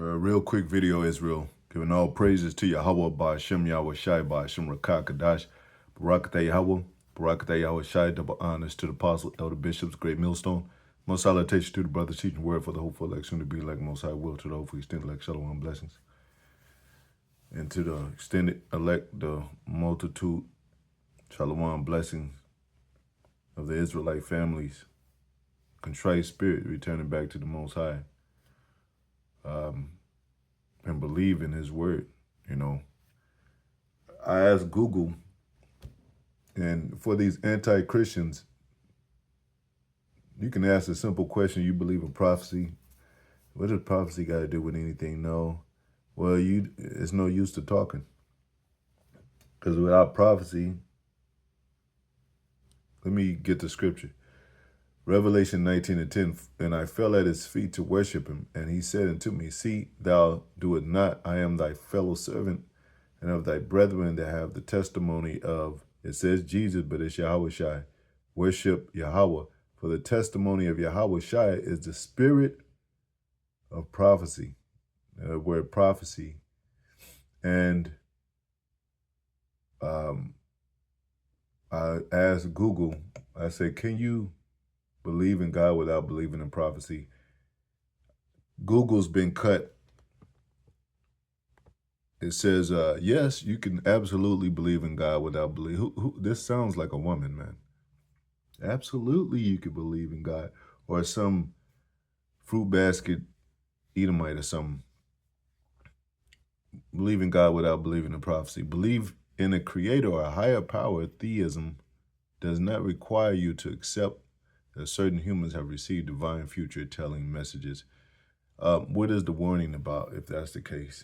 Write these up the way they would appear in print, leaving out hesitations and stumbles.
Real quick video, Israel. Giving all praises to Yahweh by Hashem Yahweh Shai by Hashem Rakah Kadash. Barakatah Yahweh. Barakatah Yahweh Shai. Double honors to the apostle, elder bishops, great millstone. Most salutation to the brothers teaching word for the hopeful election to be like Most High will to the hopeful extended like Shalom blessings. And to the extended elect, the multitude, Shalom blessings of the Israelite families. Contrite spirit returning back to the Most High. And believe in his word. You know, I asked Google, and for these anti-Christians, you can ask a simple question: you believe in prophecy? What does prophecy got to do with anything? No. Well, it's no use to talking, because without prophecy, let me get the scripture. Revelation 19:10, and I fell at his feet to worship him. And he said unto me, see, thou do it not. I am thy fellow servant and of thy brethren that have the testimony of, it says Jesus, but it's Yahweh Shai. Worship Yahweh. For the testimony of Yahweh Shai is the spirit of prophecy. The word prophecy. And I asked Google, I said, can you believe in God without believing in prophecy? Google's been cut. It says, yes, you can absolutely believe in God without believing. This sounds like a woman, man. Absolutely, you could believe in God. Or some fruit basket Edomite or something. Believe in God without believing in prophecy. Believe in a creator or a higher power. Theism does not require you to accept that certain humans have received divine future-telling messages. What is the warning about if that's the case?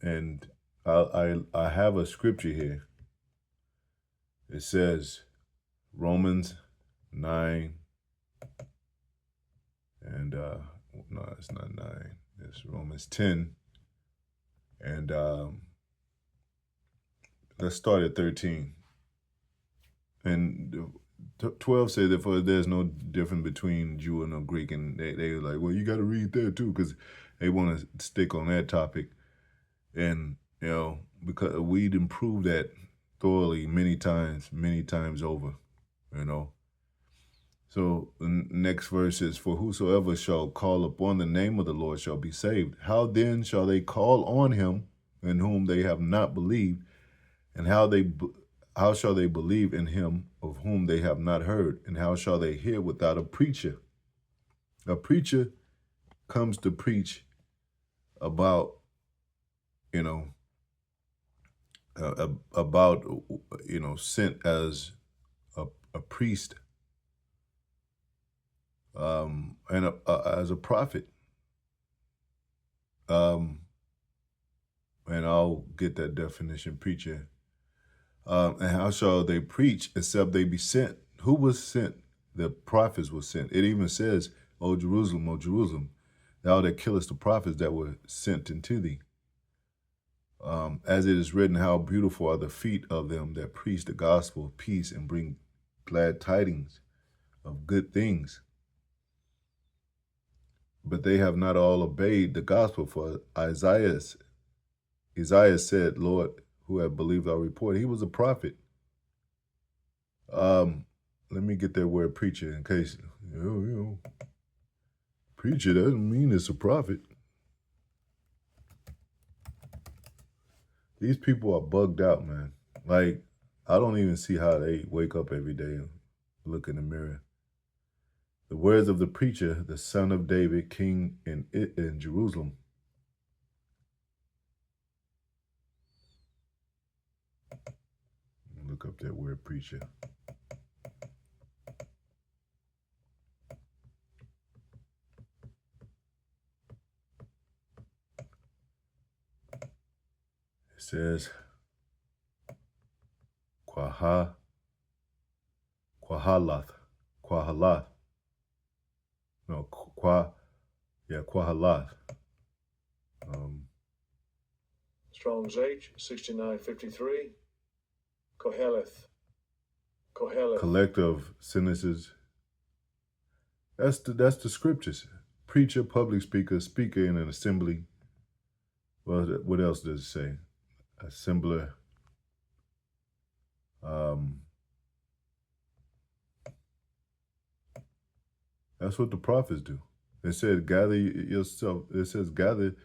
And I have a scripture here. It says Romans 9, and no, it's not 9. It's Romans 10, and let's start at 13. And 12 says that for there's no difference between Jew and a Greek, and they were like, well, you got to read there too, because they want to stick on that topic. And, you know, because we'd improve that thoroughly many times over, you know. So the next verse is, for whosoever shall call upon the name of the Lord shall be saved. How then shall they call on him in whom they have not believed? And how shall they believe in him of whom they have not heard? And how shall they hear without a preacher? A preacher comes to preach about, you know, sent as a priest and as a prophet. And I'll get that definition, preacher. And how shall they preach except they be sent? Who was sent? The prophets were sent. It even says, O Jerusalem, thou that killest the prophets that were sent into thee. As it is written, how beautiful are the feet of them that preach the gospel of peace and bring glad tidings of good things. But they have not all obeyed the gospel. For Isaiah said, Lord, who have believed our report? He was a prophet. Let me get that word preacher in case, preacher doesn't mean it's a prophet. These people are bugged out, man. Like, I don't even see how they wake up every day and look in the mirror. The words of the preacher, the son of David, king in Jerusalem. Look up that word preacher. It says Quahalath. No, Quahalath. Strong's H, 6953. Koheleth. Collective sentences. That's the scriptures. Preacher, public speaker, speaker in an assembly, Well, what else does it say? A similar. That's what the prophets do. It said, gather yourself. It says, gather.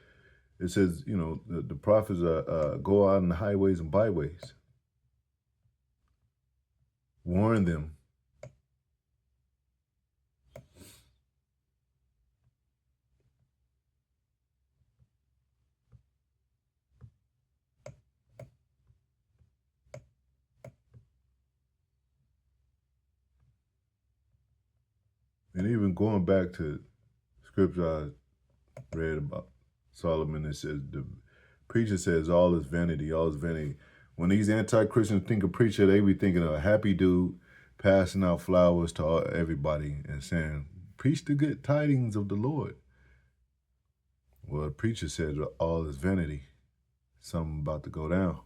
It says, the prophets go out in the highways and byways, warn them. And even going back to scripture I read about Solomon, it says, the preacher says, all is vanity, all is vanity. When these anti-Christians think of preacher, they be thinking of a happy dude passing out flowers to everybody and saying, preach the good tidings of the Lord. Well, the preacher said, all is vanity. Something about to go down.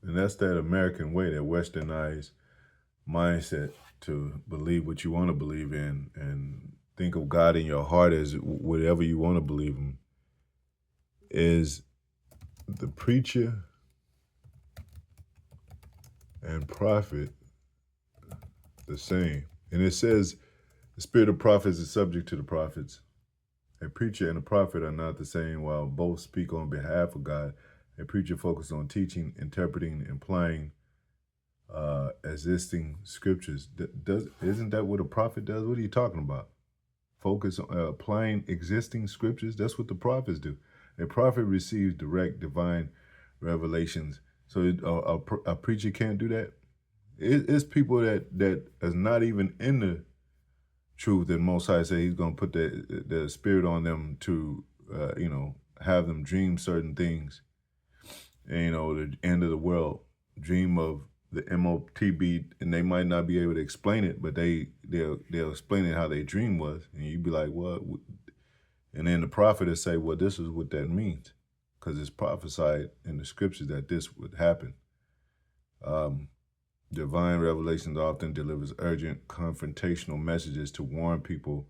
And that's that American way, that westernized mindset to believe what you want to believe in and think of God in your heart as whatever you want to believe in. Is the preacher and prophet the same? And it says the spirit of prophets is subject to the prophets. A preacher and a prophet are not the same. While both speak on behalf of God, a preacher focuses on teaching, interpreting, implying existing scriptures. Isn't that what a prophet does? What are you talking about? Focus on applying existing scriptures. That's what the prophets do. A prophet receives direct divine revelations. So a preacher can't do that. It's people that is not even in the truth, and Most High say He's going to put the spirit on them to have them dream certain things. And, the end of the world, dream of the MOTB, and they might not be able to explain it, but they'll explain it how their dream was, and you'd be like, what? And then the prophet will say, well, this is what that means, because it's prophesied in the scriptures that this would happen. Divine revelations often delivers urgent, confrontational messages to warn people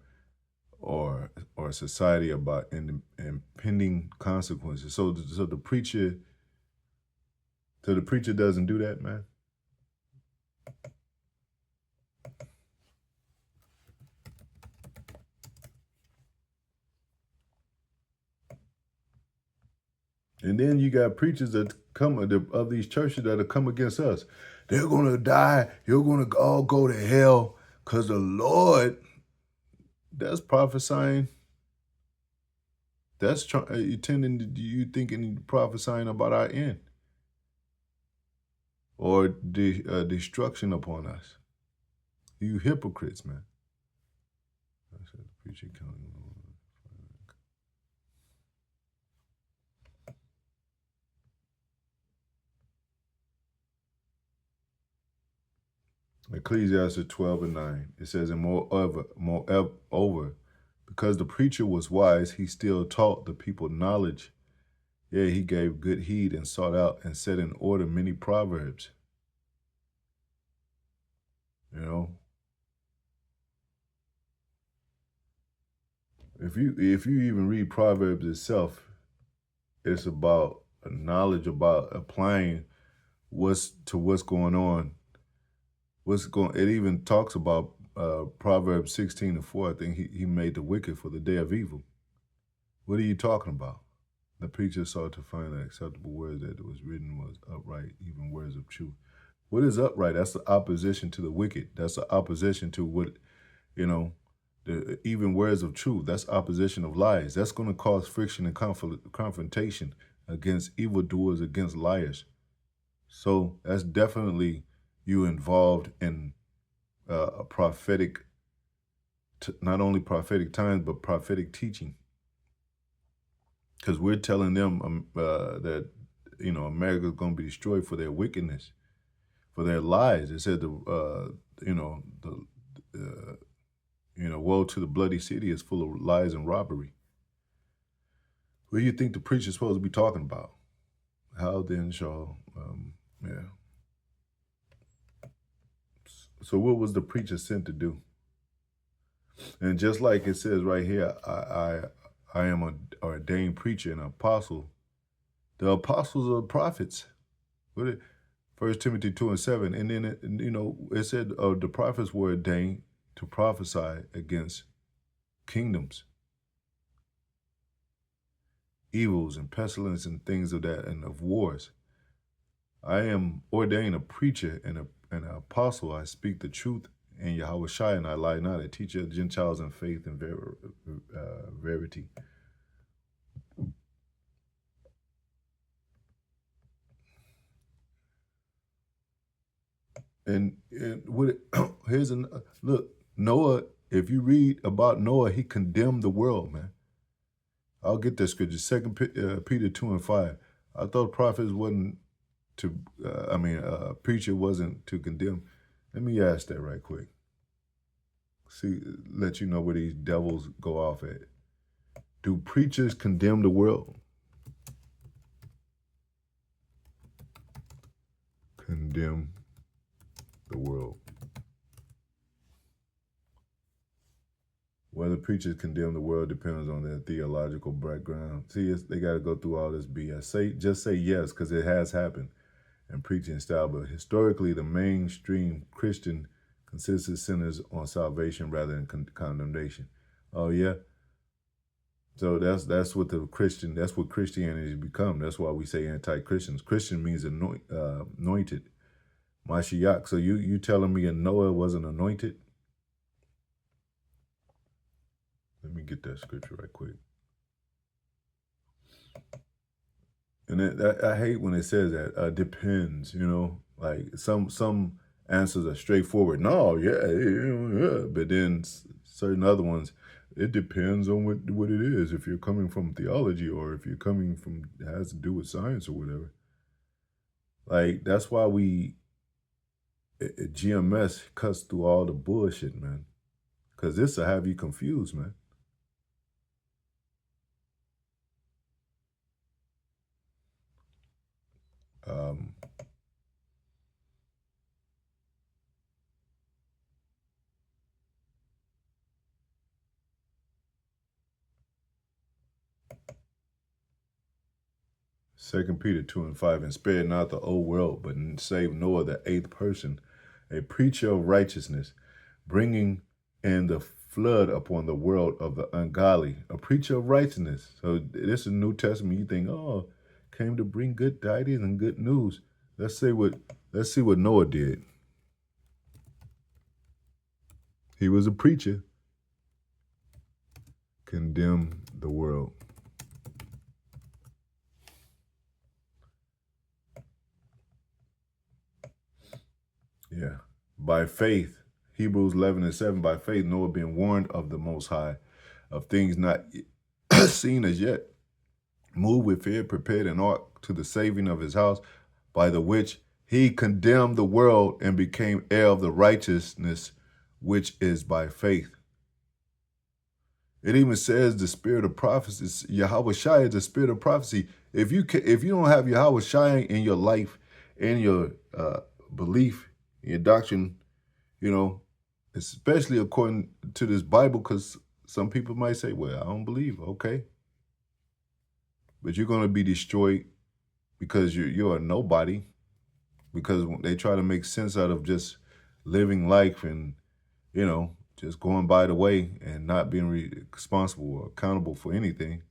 or society about impending consequences. So the preacher doesn't do that, man. And then you got preachers that come of these churches that have come against us. They're gonna die. You're gonna all go to hell because the Lord. That's prophesying. That's you thinking prophesying about our end or destruction upon us. You hypocrites, man. I said the preacher coming. Ecclesiastes 12:9. It says, and moreover, because the preacher was wise, he still taught the people knowledge. Yeah, he gave good heed and sought out and set in order many proverbs. If you even read Proverbs itself, it's about knowledge about applying what's going on. It even talks about Proverbs 16:4. I think he made the wicked for the day of evil. What are you talking about? The preacher sought to find the acceptable words that was written was upright, even words of truth. What is upright? That's the opposition to the wicked. That's the opposition to what, the even words of truth. That's opposition of lies. That's going to cause friction and confrontation against evildoers, against liars. So that's definitely you involved in a prophetic, not only prophetic times, but prophetic teaching. Because we're telling them that, America is going to be destroyed for their wickedness, for their lies. It said woe to the bloody city is full of lies and robbery. What do you think the preacher's supposed to be talking about? How then shall, yeah. So what was the preacher sent to do? And just like it says right here, I am an ordained preacher and apostle. The apostles are prophets. What it, 1 Timothy 2:7. And then, it said the prophets were ordained to prophesy against kingdoms, evils and pestilence and things of that, and of wars. I am ordained a preacher and an apostle. I speak the truth in Yahweh Shai, and I lie not. I teach the Gentiles in faith and verity. And here's look, Noah. If you read about Noah, he condemned the world, man. I'll get that scripture. 2 Peter 2:5. I thought prophets wasn't to. Preacher wasn't to condemn. Let me ask that right quick. See, let you know where these devils go off at. Do preachers condemn the world? Condemn the world. Whether preachers condemn the world depends on their theological background. See, they got to go through all this BS. Just say yes, because it has happened in preaching style. But historically, the mainstream Christian consensus centers on salvation rather than condemnation. Oh yeah. So that's what Christianity has become. That's why we say anti-Christians. Christian means anointed. Mashiach. So you telling me Noah wasn't anointed? Let me get that scripture right quick. And I hate when it says that. Depends, like some answers are straightforward. No, yeah. But then certain other ones, it depends on what it is. If you're coming from theology or if you're coming from, it has to do with science or whatever. Like, that's why GMS cuts through all the bullshit, man. Because this will have you confused, man. 2 Peter 2:5, and spare not the old world, but save Noah, the eighth person, a preacher of righteousness, bringing in the flood upon the world of the ungodly. A preacher of righteousness. So this is New Testament. You think, oh, came to bring good tidings and good news. Let's see what Noah did. He was a preacher. Condemn the world. Yeah. By faith, Hebrews 11:7, by faith, Noah being warned of the Most High, of things not seen as yet, moved with fear, prepared an ark to the saving of his house, by the which he condemned the world and became heir of the righteousness which is by faith. It even says the spirit of prophecy, Yahweh Shai is the spirit of prophecy. If you don't have Yahweh Shai in your life, in your belief, in your doctrine, especially according to this Bible, because some people might say, well, I don't believe. Okay. But you're going to be destroyed because you're a nobody, because they try to make sense out of just living life and, just going by the way and not being responsible or accountable for anything.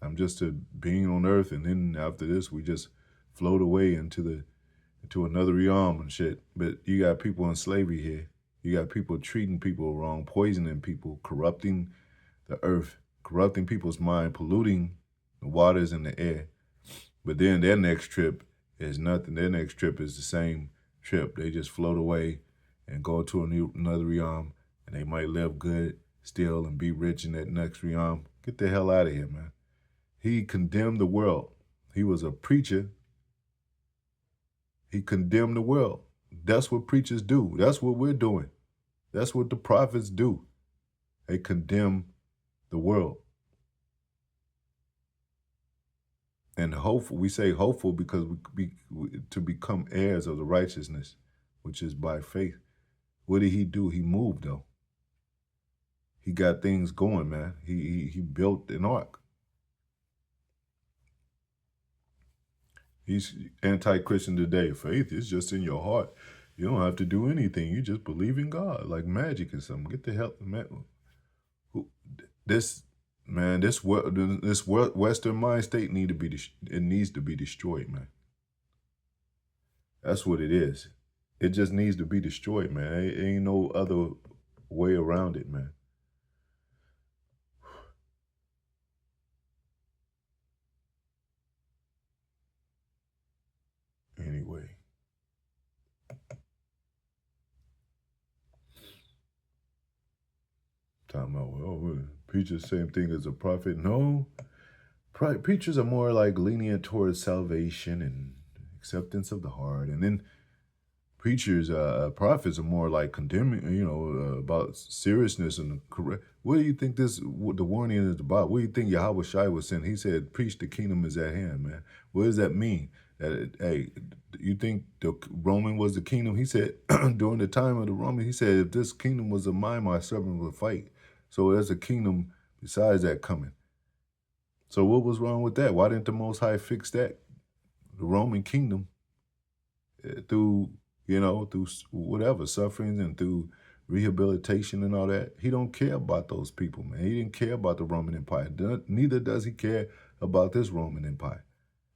I'm just a being on earth, and then after this, we just float away into another realm and shit. But you got people in slavery here. You got people treating people wrong, poisoning people, corrupting the earth, corrupting people's mind, polluting the waters and the air. But then their next trip is nothing. Their next trip is the same trip. They just float away and go to another realm, and they might live good still and be rich in that next realm. Get the hell out of here, man. He condemned the world. He was a preacher. He condemned the world. That's what preachers do. That's what we're doing. That's what the prophets do. They condemn the world. And hopeful, we say hopeful because to become heirs of the righteousness, which is by faith. What did he do? He moved, though. He got things going, man. He built an ark. He's anti-Christian today. Faith is just in your heart. You don't have to do anything. You just believe in God, like magic or something. Get the hell, man. This Western mind state needs to be destroyed, man. That's what it is. It just needs to be destroyed, man. It ain't no other way around it, man. Anyway. Talking about, well, preachers same thing as a prophet. No. Preachers are more like lenient towards salvation and acceptance of the heart. And then preachers, prophets are more like condemning, about seriousness and correct. What do you think the warning is about? What do you think Yahweh Shai was saying? He said, preach the kingdom is at hand, man. What does that mean? Hey, you think the Roman was the kingdom? He said, during the time of the Roman, he said, if this kingdom was of mine, my servant would fight. So there's a kingdom besides that coming. So what was wrong with that? Why didn't the Most High fix that? The Roman kingdom through whatever, sufferings and through rehabilitation and all that. He don't care about those people, man. He didn't care about the Roman Empire. Neither does he care about this Roman Empire,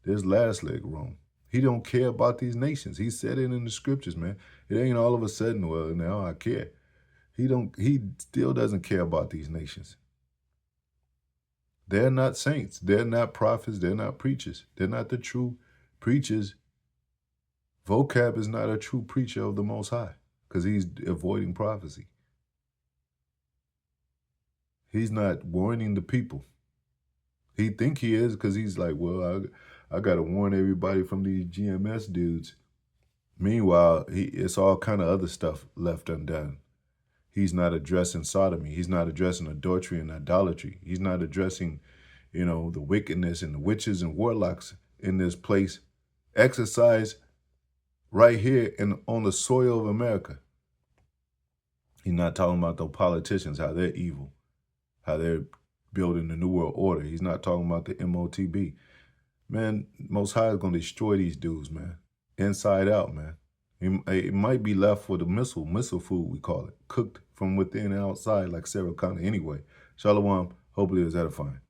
this last leg Rome. He don't care about these nations. He said it in the scriptures, man. It ain't all of a sudden, well, now I care. He still doesn't care about these nations. They're not saints. They're not prophets. They're not preachers. They're not the true preachers. Vocab is not a true preacher of the Most High because he's avoiding prophecy. He's not warning the people. He think he is because he's like, well, I got to warn everybody from these GMS dudes. Meanwhile, it's all kind of other stuff left undone. He's not addressing sodomy. He's not addressing adultery and idolatry. He's not addressing, the wickedness and the witches and warlocks in this place exercise right here on the soil of America. He's not talking about the politicians, how they're evil, how they're building the New World Order. He's not talking about the MOTB. Man, Most High is going to destroy these dudes, man. Inside out, man. It might be left for the missile food, we call it, cooked from within and outside like Sarah Connor. Anyway, Shalom, hopefully it was edifying.